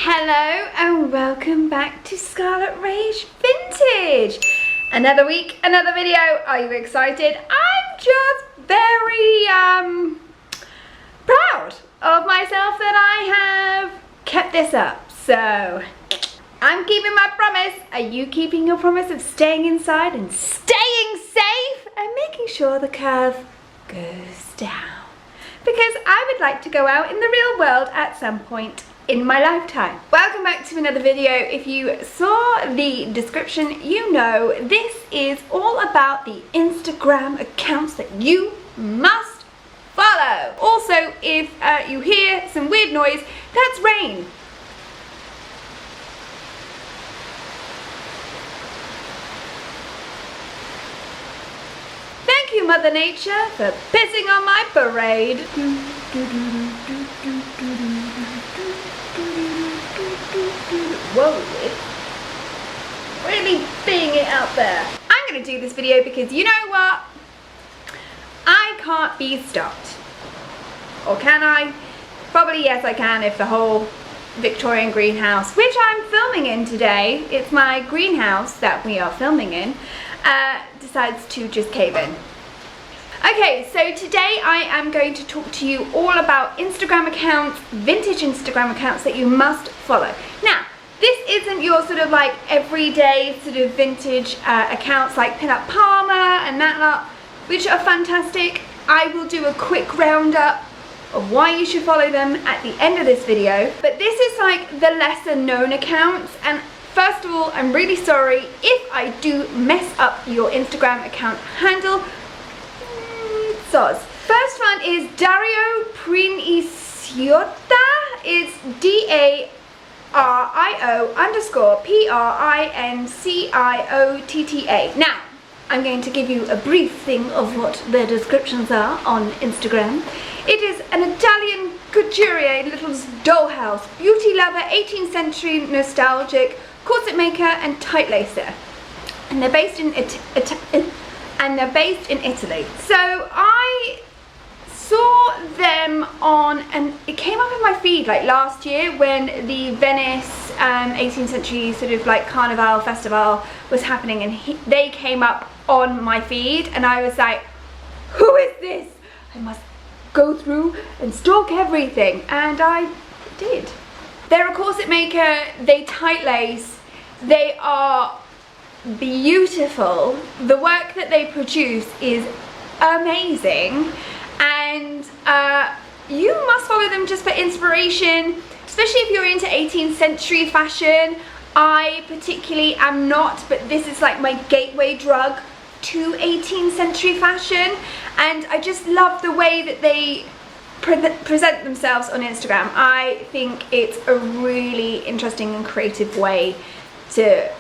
Hello and welcome back to Scarlet Rage Vintage. Another week, another video. Are you excited? I'm just very proud of myself that I have kept this up. So I'm keeping my promise. Are you keeping your promise of staying inside and staying safe and making sure the curve goes down? Because I would like to go out in the real world at some point in my lifetime. Welcome back to another video. If you saw the description, you know this is all about the Instagram accounts that you must follow. Also, if you hear some weird noise, that's rain. Thank you, Mother Nature, for pissing on my parade. Whoa, it's really being it out there. I'm going to do this video because you know what? I can't be stopped. Or can I? Probably yes I can if the whole Victorian greenhouse, which I'm filming in today, it's my greenhouse that we are filming in, decides to just cave in. Okay, so today I am going to talk to you all about Instagram accounts, vintage Instagram accounts that you must follow. Now, this isn't your sort of like everyday sort of vintage accounts like Pinup Palmer and that lot, which are fantastic. I will do a quick roundup of why you should follow them at the end of this video. But this is like the lesser known accounts, and first of all, I'm really sorry if I do mess up your Instagram account handle. Soz. First one is Dario Princiota. It's DARIO_PRINCIOTTA. Now, I'm going to give you a brief thing of what their descriptions are on Instagram. It is an Italian couturier, little dollhouse, beauty lover, 18th century nostalgic, corset maker and tight lacer. And they're based in Italy. So I saw them on, and it came up in my feed like last year when the Venice 18th century sort of like carnival festival was happening, and they came up on my feed, and I was like, who is this? I must go through and stalk everything, and I did. They're a corset maker, they tight lace, they are beautiful. The work that they produce is amazing, and you must follow them just for inspiration, especially if you're into 18th century fashion. I particularly am not, but this is like my gateway drug to 18th century fashion, and I just love the way that they present themselves on Instagram. I think it's a really interesting and creative way to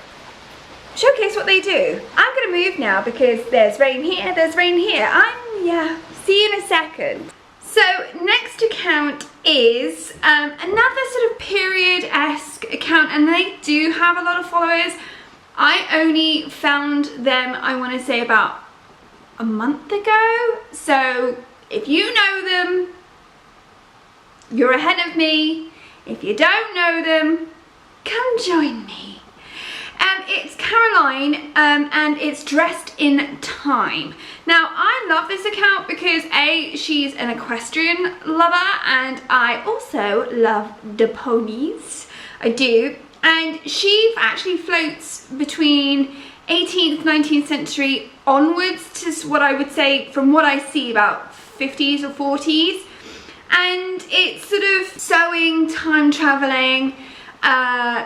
showcase what they do. I'm gonna move now because there's rain here, there's rain here. See you in a second. So next account is another sort of period-esque account, and they do have a lot of followers. I only found them, I wanna say about a month ago. So if you know them, you're ahead of me. If you don't know them, come join me. It's Caroline, and it's Dressed in Time. Now, I love this account because A, she's an equestrian lover, and I also love the ponies. I do. And she actually floats between 18th, 19th century onwards to what I would say, from what I see, about 50s or 40s. And it's sort of sewing, time traveling,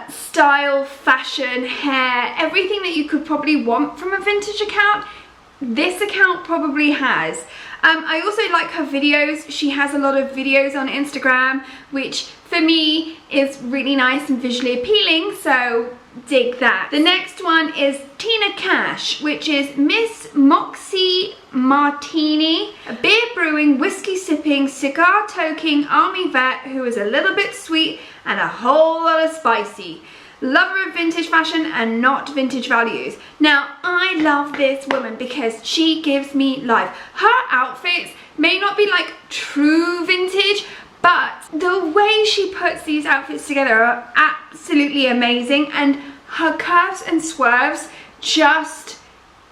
style, fashion, hair, everything that you could probably want from a vintage account, this account probably has. I also like her videos. She has a lot of videos on Instagram, which for me is really nice and visually appealing, so dig that. The next one is Tina Cash, which is Miss Moxie Martini, a beer brewing, whiskey sipping, cigar toking army vet who is a little bit sweet and a whole lot of spicy. Lover of vintage fashion and not vintage values. Now, I love this woman because she gives me life. Her outfits may not be like true vintage, but the way she puts these outfits together are absolutely amazing, and her curves and swerves just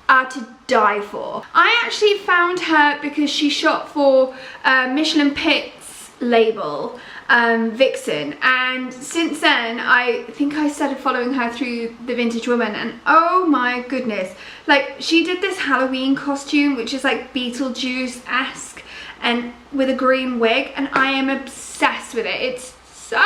are to die for. I actually found her because she shot for Michelin Pit's label, Vixen, and since then I think I started following her through The Vintage Woman, and oh my goodness, like she did this Halloween costume which is like Beetlejuice-esque and with a green wig, and I am obsessed with it. It's so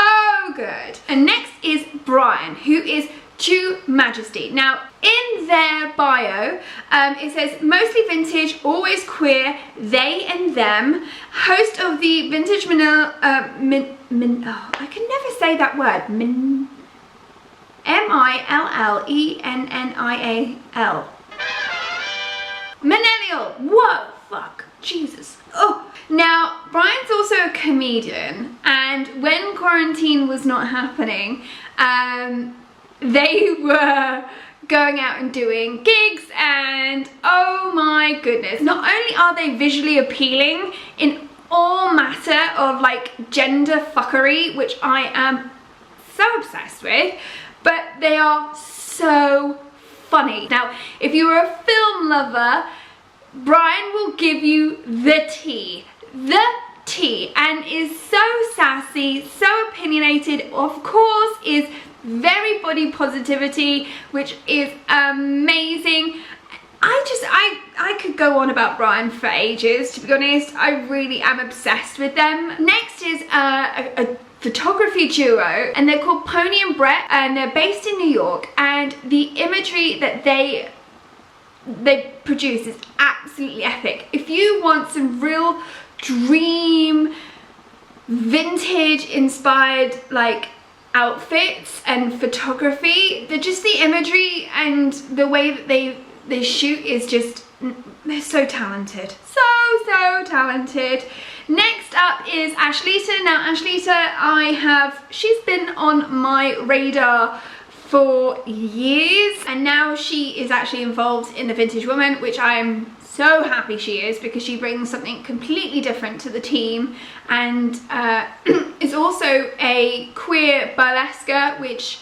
good. And next is Brian, who is True Majesty. Now in their bio it says mostly vintage, always queer, they and them, host of the Vintage Manila I can never say that word, M-I-L-L-E-N-N-I-A-L, Millennial, whoa, fuck, Jesus. Oh, now Brian's also a comedian, and when quarantine was not happening, they were going out and doing gigs, and oh my goodness, not only are they visually appealing in all matter of like gender fuckery, which I am so obsessed with, but they are so funny. Now if you are a film lover, Brian will give you the tea, and is so sassy, so opinionated, of course, is very body positivity, which is amazing. I could go on about Brian for ages, to be honest. I really am obsessed with them. Next is a photography duo, and they're called Pony and Brett, and they're based in New York, and the imagery that they produce is absolutely epic. If you want some real dream vintage inspired like outfits and photography, the imagery and the way that they shoot is just, they're so talented, so talented. Next up is Ashlita. Now Ashlita, she's been on my radar for years, and now she is actually involved in The Vintage Woman, which I am so happy she is, because she brings something completely different to the team, and is also a queer burlesquer, which,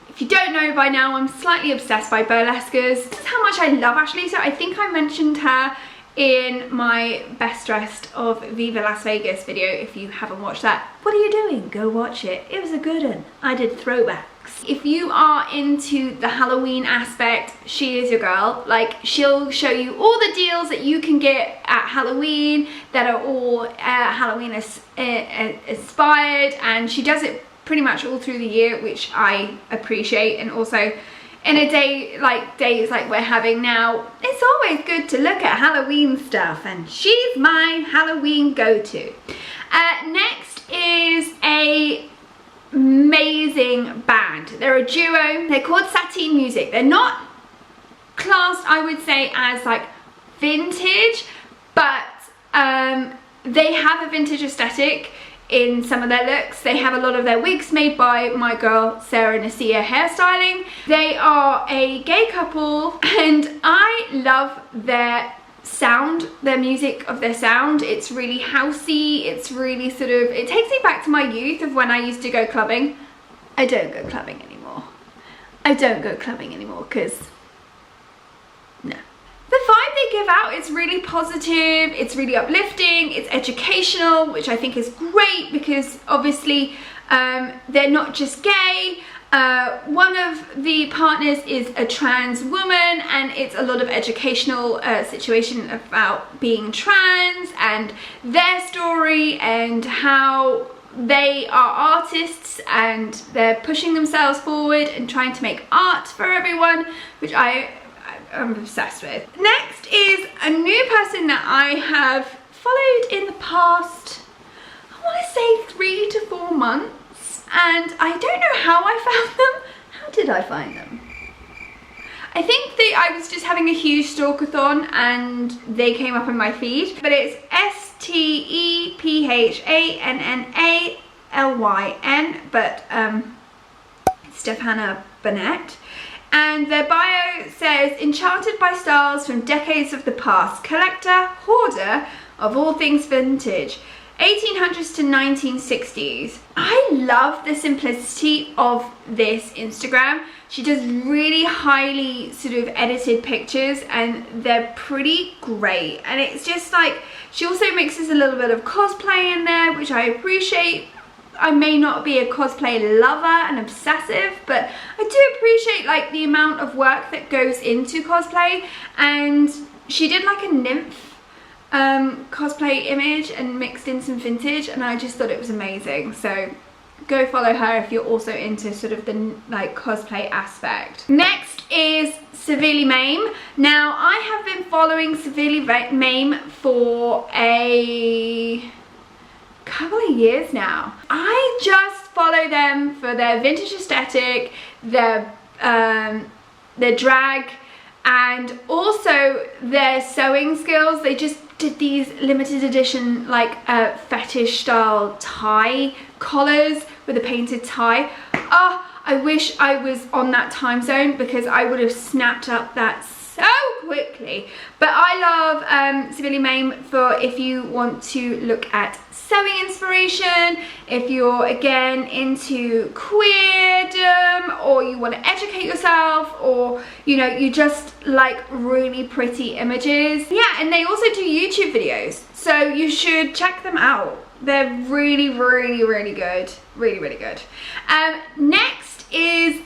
if you don't know by now, I'm slightly obsessed by burlesquers. This is how much I love Ashley. So I think I mentioned her in my Best Dressed of Viva Las Vegas video. If you haven't watched that, what are you doing? Go watch it. It was a good one. I did throwbacks. If you are into the Halloween aspect, she is your girl. Like, she'll show you all the deals that you can get at Halloween that are all Halloween inspired, and she does it pretty much all through the year, which I appreciate. And also in a day like days like we're having now, it's always good to look at Halloween stuff, and she's my Halloween go-to. Next is a amazing band. They're a duo. They're called Sateen Music. They're not classed, I would say, as like vintage, but they have a vintage aesthetic in some of their looks. They have a lot of their wigs made by my girl Sarah Nasia Hairstyling. They are a gay couple, and I love their sound, their music of their sound. It's really housey, it's really sort of, it takes me back to my youth of when I used to go clubbing. I don't go clubbing anymore. Because no. The vibe they give out is really positive, it's really uplifting, it's educational, which I think is great, because obviously they're not just gay. One of the partners is a trans woman, and it's a lot of educational situation about being trans and their story and how they are artists and they're pushing themselves forward and trying to make art for everyone, which I'm obsessed with. Next is a new person that I have followed in the past, I want to say 3 to 4 months, and I don't know how I found them. How did I find them? I think I was just having a huge stalkathon and they came up in my feed, but it's stephanaburnett, but stephanaburnett. And their bio says, enchanted by styles from decades of the past, collector, hoarder of all things vintage. 1800s to 1960s. I love the simplicity of this Instagram. She does really highly sort of edited pictures and they're pretty great. And it's just like, she also mixes a little bit of cosplay in there, which I appreciate. I may not be a cosplay lover and obsessive, but I do appreciate like the amount of work that goes into cosplay. And she did like a nymph cosplay image and mixed in some vintage, and I just thought it was amazing. So go follow her if you're also into sort of the like cosplay aspect. Next is Severely Mame. Now I have been following Severely Mame for a couple of years now. I just follow them for their vintage aesthetic, their drag, and also their sewing skills. They just did these limited edition like fetish style tie collars with a painted tie. Oh, I wish I was on that time zone because I would have snapped up that so quickly. But I love Severely Mame for if you want to look at sewing inspiration, if you're again into queerdom, or you want to educate yourself, or you know, you just like really pretty images. Yeah, and they also do YouTube videos, so you should check them out. They're really good, really good. Next is,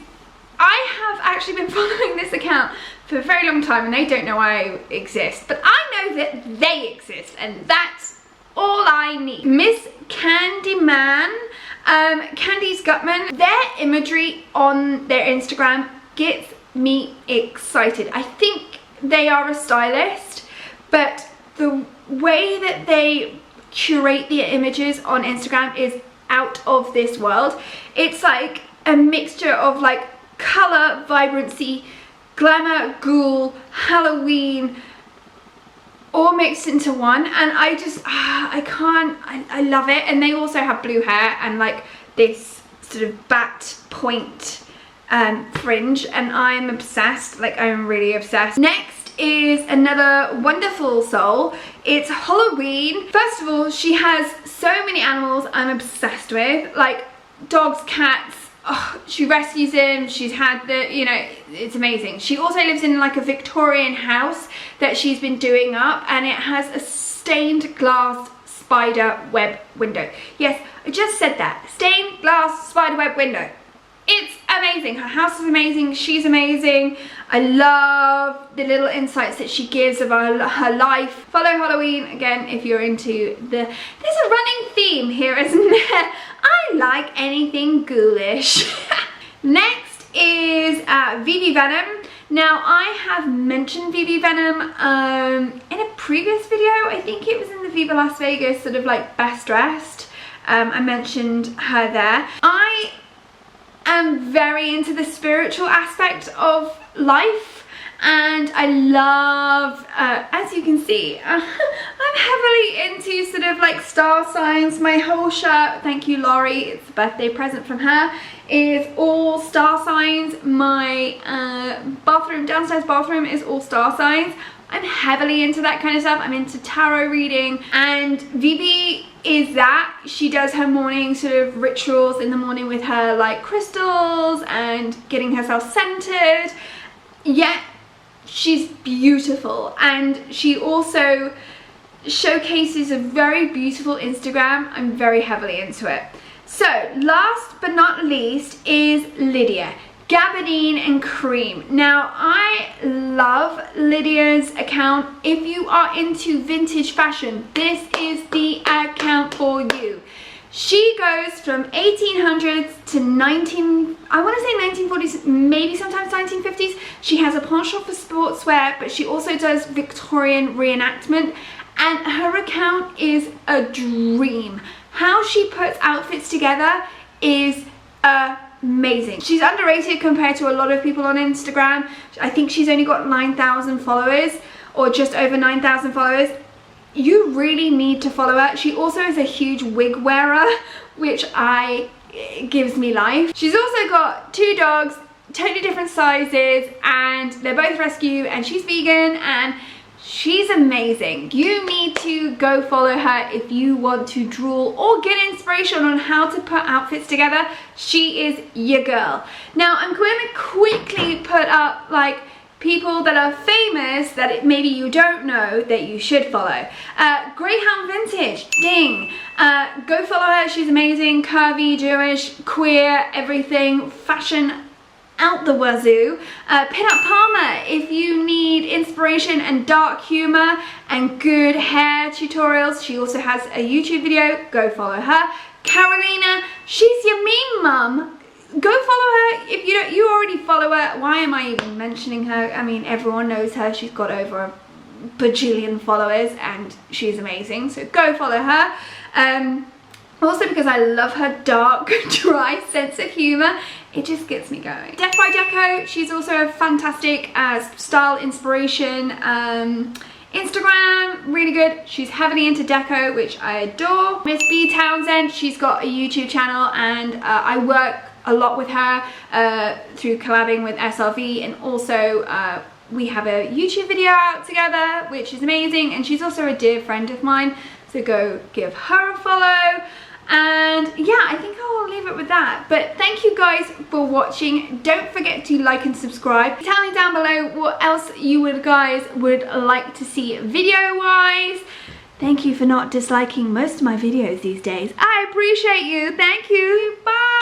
I have actually been following this account for a very long time and they don't know I exist, but I know that they exist and that's all I need. Miss Candyman, Candice Gutman, their imagery on their Instagram gets me excited. I think they are a stylist, but the way that they curate their images on Instagram is out of this world. It's like a mixture of like color, vibrancy, glamour, ghoul, Halloween, all mixed into one, and I just I love it. And they also have blue hair and like this sort of bat point fringe, and I'm obsessed. Like, I'm really obsessed. Next is another wonderful soul. It's Halloween. First of all, she has so many animals I'm obsessed with, like dogs, cats. Oh, she rescues them. She's had the, you know, it's amazing. She also lives in like a Victorian house that she's been doing up, and it has a stained glass spider web window. Yes, I just said that. Stained glass spider web window. It's amazing. Her house is amazing. She's amazing. I love the little insights that she gives of her life. Follow Halloween again if you're into the... There's a running theme here, isn't there? I like anything ghoulish. Next is Vivi Venom. Now, I have mentioned Vivi Venom in a previous video. I think it was in the Viva Las Vegas sort of like best dressed. I mentioned her there. I am very into the spiritual aspect of life, and I love, as you can see, I'm heavily into sort of like star signs. My whole shirt, thank you Laurie, it's a birthday present from her, is all star signs. My bathroom, downstairs bathroom is all star signs. I'm heavily into that kind of stuff. I'm into tarot reading, and Vivi is that. She does her morning sort of rituals in the morning with her like crystals and getting herself centered. Yet she's beautiful, and she also showcases a very beautiful Instagram. I'm very heavily into it. So last but not least is Lydia. Gabardine and Cream. Now, I love Lydia's account. If you are into vintage fashion, this is the account for you. She goes from 1800s to I want to say 1940s, maybe sometimes 1950s. She has a penchant for sportswear, but she also does Victorian reenactment, and her account is a dream. How she puts outfits together is amazing. She's underrated compared to a lot of people on Instagram. I think she's only got 9,000 followers, or just over 9,000 followers. You really need to follow her. She also is a huge wig wearer, which gives me life. She's also got 2 dogs, totally different sizes, and they're both rescue, and she's vegan, and She's amazing. You need to go follow her if you want to draw or get inspiration on how to put outfits together. She is your girl. Now I'm going to quickly put up like people that are famous that maybe you don't know that you should follow. Greyhound Vintage, ding. Go follow her, she's amazing. Curvy, Jewish, queer, everything, fashion out the wazoo. Pinup Palmer, if you need inspiration and dark humor and good hair tutorials, she also has a YouTube video, go follow her. Carolina, she's your meme mum. Go follow her. If you don't, you already follow her. Why am I even mentioning her? I mean, everyone knows her. She's got over a bajillion followers and she's amazing. So go follow her. Also because I love her dark, dry sense of humor. It just gets me going. Def by Deco, she's also a fantastic style inspiration. Instagram, really good. She's heavily into deco, which I adore. Miss B Townsend, she's got a YouTube channel and I work a lot with her through collabing with SRV, and also we have a YouTube video out together, which is amazing, and she's also a dear friend of mine, so go give her a follow. And yeah, I think I'll leave it with that. But thank you guys for watching. Don't forget to like and subscribe. Tell me down below what else you guys would like to see video wise. Thank you for not disliking most of my videos these days. I appreciate you. Thank you. Bye.